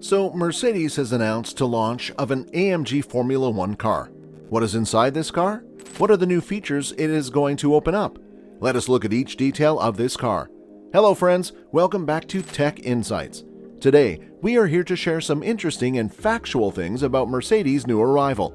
So Mercedes has announced the launch of an AMG Formula One car. What is inside this car? What are the new features it is going to open up? Let us look at each detail of this car. Hello friends, welcome back to Tech Insights. Today, we are here to share some interesting and factual things about Mercedes' new arrival.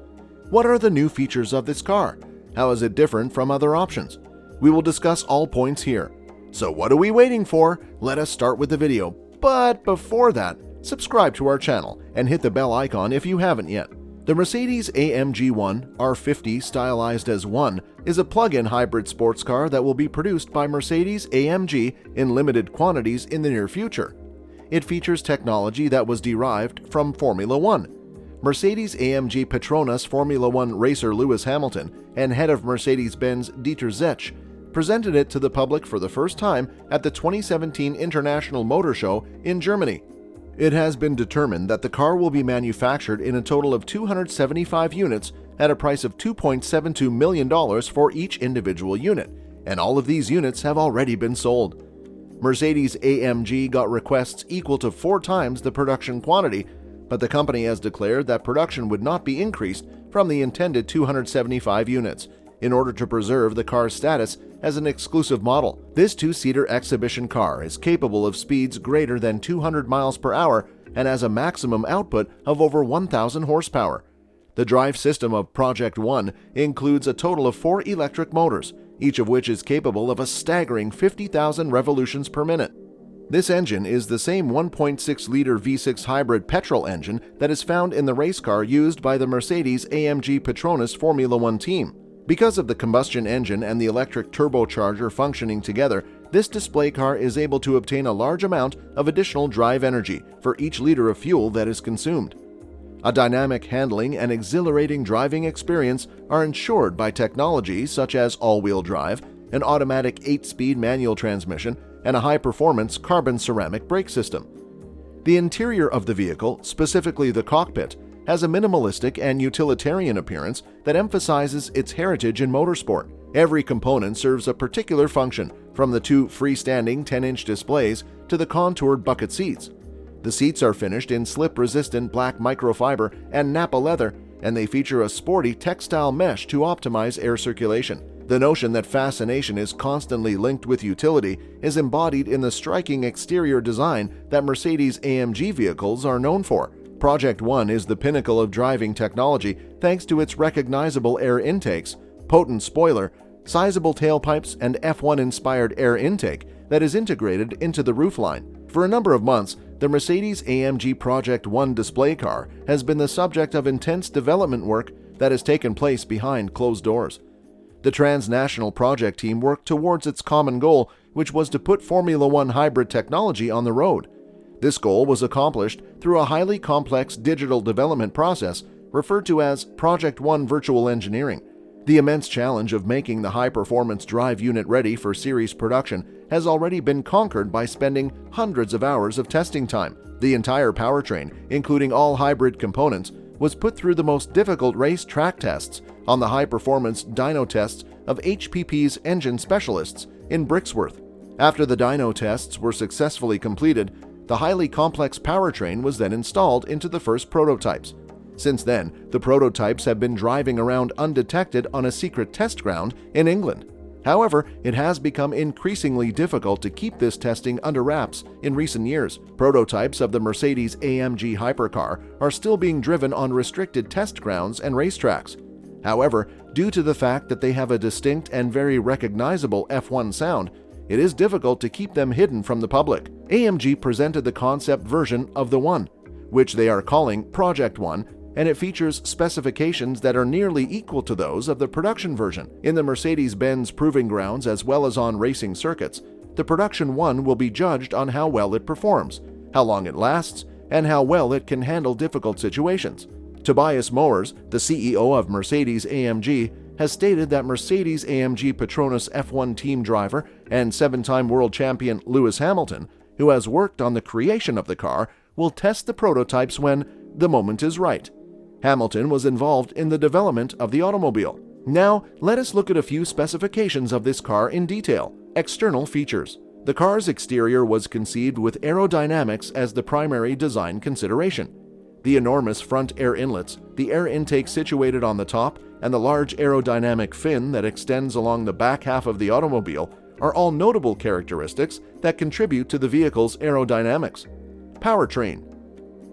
What are the new features of this car? How is it different from other options? We will discuss all points here. So what are we waiting for? Let us start with the video. But before that, subscribe to our channel and hit the bell icon if you haven't yet. The Mercedes-AMG 1 R50, stylized as 1, is a plug-in hybrid sports car that will be produced by Mercedes-AMG in limited quantities in the near future. It features technology that was derived from Formula One. Mercedes-AMG Petronas Formula One racer Lewis Hamilton and head of Mercedes-Benz Dieter Zetsche presented it to the public for the first time at the 2017 International Motor Show in Germany. It has been determined that the car will be manufactured in a total of 275 units at a price of $2.72 million for each individual unit, and all of these units have already been sold. Mercedes-AMG got requests equal to 4 times the production quantity, but the company has declared that production would not be increased from the intended 275 units in order to preserve the car's status as an exclusive model. This two-seater exhibition car is capable of speeds greater than 200 miles per hour and has a maximum output of over 1,000 horsepower. The drive system of Project One includes a total of 4 electric motors, each of which is capable of a staggering 50,000 revolutions per minute. This engine is the same 1.6-liter V6 hybrid petrol engine that is found in the race car used by the Mercedes-AMG Petronas Formula One team. Because of the combustion engine and the electric turbocharger functioning together, this display car is able to obtain a large amount of additional drive energy for each liter of fuel that is consumed. A dynamic handling and exhilarating driving experience are ensured by technologies such as all-wheel drive, an automatic 8-speed manual transmission, and a high-performance carbon ceramic brake system. The interior of the vehicle, specifically the cockpit, has a minimalistic and utilitarian appearance that emphasizes its heritage in motorsport. Every component serves a particular function, from the 2 freestanding 10-inch displays to the contoured bucket seats. The seats are finished in slip-resistant black microfiber and Nappa leather, and they feature a sporty textile mesh to optimize air circulation. The notion that fascination is constantly linked with utility is embodied in the striking exterior design that Mercedes-AMG vehicles are known for. Project One is the pinnacle of driving technology thanks to its recognizable air intakes, potent spoiler, sizable tailpipes, and F1-inspired air intake that is integrated into the roofline. For a number of months, the Mercedes-AMG Project One display car has been the subject of intense development work that has taken place behind closed doors. The transnational project team worked towards its common goal, which was to put Formula One hybrid technology on the road. This goal was accomplished through a highly complex digital development process referred to as Project One Virtual Engineering. The immense challenge of making the high-performance drive unit ready for series production has already been conquered by spending hundreds of hours of testing time. The entire powertrain, including all hybrid components, was put through the most difficult race track tests on the high-performance dyno tests of HPP's engine specialists in Brixworth. After the dyno tests were successfully completed, the highly complex powertrain was then installed into the first prototypes. Since then, the prototypes have been driving around undetected on a secret test ground in England. However, it has become increasingly difficult to keep this testing under wraps in recent years. Prototypes of the Mercedes-AMG Hypercar are still being driven on restricted test grounds and racetracks. However, due to the fact that they have a distinct and very recognizable F1 sound, it is difficult to keep them hidden from the public. AMG presented the concept version of the One, which they are calling Project One, and it features specifications that are nearly equal to those of the production version. In the Mercedes-Benz proving grounds as well as on racing circuits, the Production One will be judged on how well it performs, how long it lasts, and how well it can handle difficult situations. Tobias Mowers, the CEO of Mercedes-AMG, has stated that Mercedes-AMG Petronas F1 team driver and 7-time world champion Lewis Hamilton, who has worked on the creation of the car, will test the prototypes when the moment is right. Hamilton was involved in the development of the automobile. Now, let us look at a few specifications of this car in detail. External features. The car's exterior was conceived with aerodynamics as the primary design consideration. The enormous front air inlets, the air intake situated on the top, and the large aerodynamic fin that extends along the back half of the automobile are all notable characteristics that contribute to the vehicle's aerodynamics. Powertrain.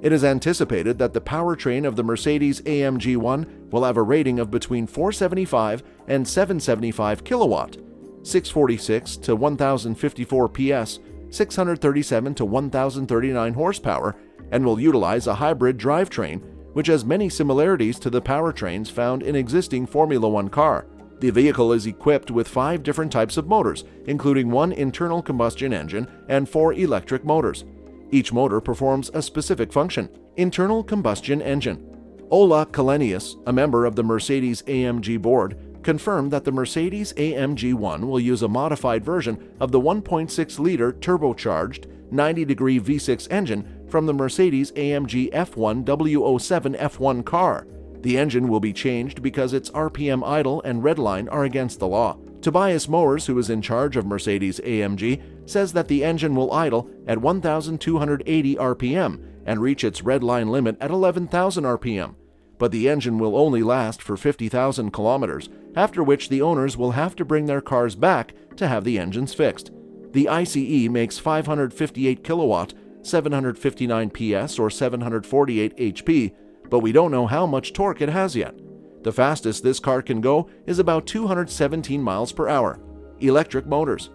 It is anticipated that the powertrain of the Mercedes-AMG 1 will have a rating of between 475 and 775 kilowatt, 646 to 1054 PS, 637 to 1039 horsepower, and will utilize a hybrid drivetrain, which has many similarities to the powertrains found in existing Formula One car. The vehicle is equipped with 5 different types of motors, including 1 internal combustion engine and 4 electric motors. Each motor performs a specific function. Internal combustion engine. Ola Kalenius, a member of the Mercedes-AMG board, confirmed that the Mercedes-AMG 1 will use a modified version of the 1.6-liter turbocharged 90-degree V6 engine from the Mercedes-AMG F1 W07 F1 car. The engine will be changed because its RPM idle and redline are against the law. Tobias Mowers, who is in charge of Mercedes-AMG, says that the engine will idle at 1,280 RPM and reach its redline limit at 11,000 RPM. But the engine will only last for 50,000 kilometers, after which the owners will have to bring their cars back to have the engines fixed. The ICE makes 558 kilowatt, 759 PS or 748 HP, but we don't know how much torque it has yet. The fastest this car can go is about 217 miles per hour. Electric motors.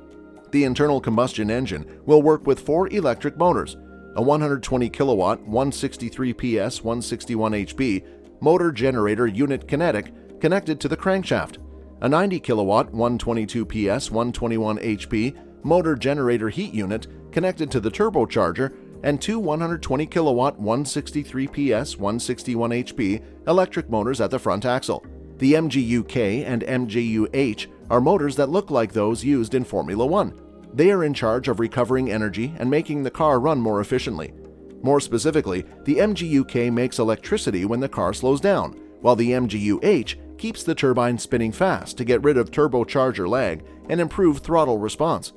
The internal combustion engine will work with 4 electric motors, a 120 kilowatt, 163 PS, 161 HP motor generator unit kinetic connected to the crankshaft, a 90 kilowatt, 122 PS, 121 HP motor generator heat unit connected to the turbocharger, and 2 120 kilowatt, 163 PS, 161 HP electric motors at the front axle. The MGU-K and MGU-H are motors that look like those used in Formula One. They are in charge of recovering energy and making the car run more efficiently. More specifically, the MGU-K makes electricity when the car slows down, while the MGU-H keeps the turbine spinning fast to get rid of turbocharger lag and improve throttle response.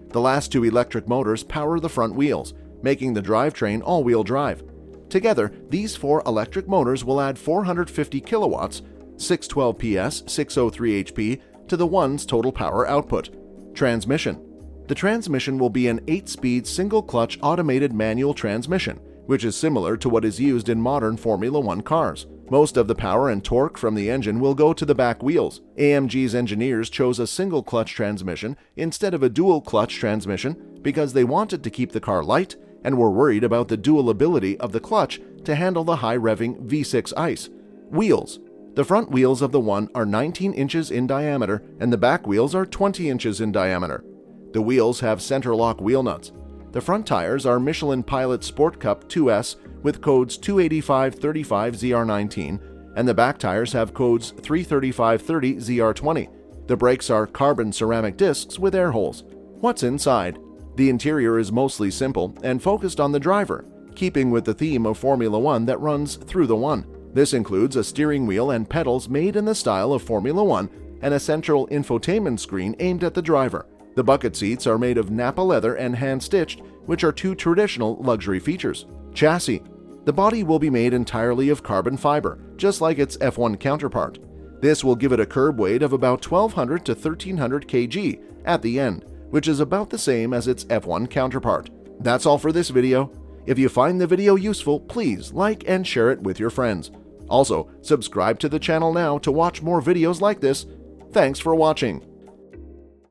The last 2 electric motors power the front wheels, making the drivetrain all-wheel drive. Together, these 4 electric motors will add 450 kilowatts, 612 PS, 603 HP to the one's total power output. Transmission. The transmission will be an 8-speed single-clutch automated manual transmission, which is similar to what is used in modern Formula One cars. Most of the power and torque from the engine will go to the back wheels. AMG's engineers chose a single-clutch transmission instead of a dual-clutch transmission because they wanted to keep the car light and were worried about the dual ability of the clutch to handle the high-revving V6 ICE. Wheels. The front wheels of the One are 19 inches in diameter and the back wheels are 20 inches in diameter. The wheels have center-lock wheel nuts. The front tires are Michelin Pilot Sport Cup 2S with codes 285-35-ZR19, and the back tires have codes 335-30-ZR20. The brakes are carbon ceramic discs with air holes. What's inside? The interior is mostly simple and focused on the driver, keeping with the theme of Formula One that runs through the One. This includes a steering wheel and pedals made in the style of Formula One and a central infotainment screen aimed at the driver. The bucket seats are made of Nappa leather and hand-stitched, which are 2 traditional luxury features. Chassis. The body will be made entirely of carbon fiber, just like its F1 counterpart. This will give it a curb weight of about 1,200 to 1,300 kg at the end, which is about the same as its F1 counterpart. That's all for this video. If you find the video useful, please like and share it with your friends. Also, subscribe to the channel now to watch more videos like this. Thanks for watching.